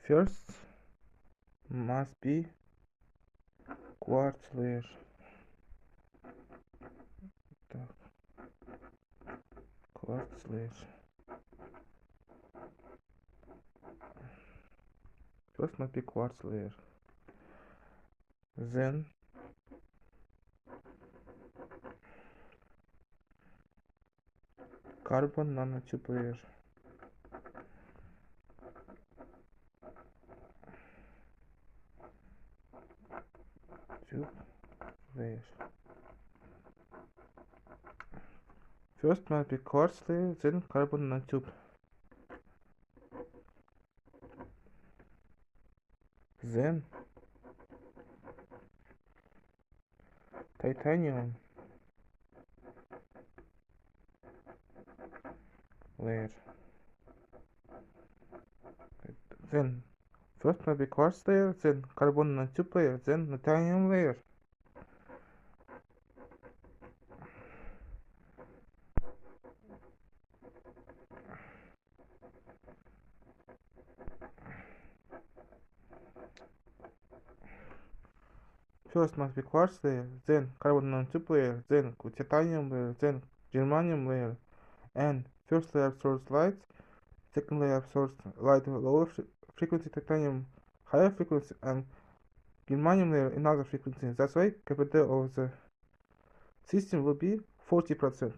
First must be quartz layer. Так, quartz layer. First must be quartz layer. Then carbon nanotube layer. Tube layer. First must be quartz layer, then carbon nanotube. Then titanium layer. Then first must be quartz layer, then carbon nanotube layer, then titanium layer. First must be quartz layer, then carbon nanotube layer, then titanium layer, then germanium layer, and first layer absorbs light, second layer absorbs light lower frequency, titanium higher frequency, and germanium layer another frequency. That's why KPD of the system will be 40%.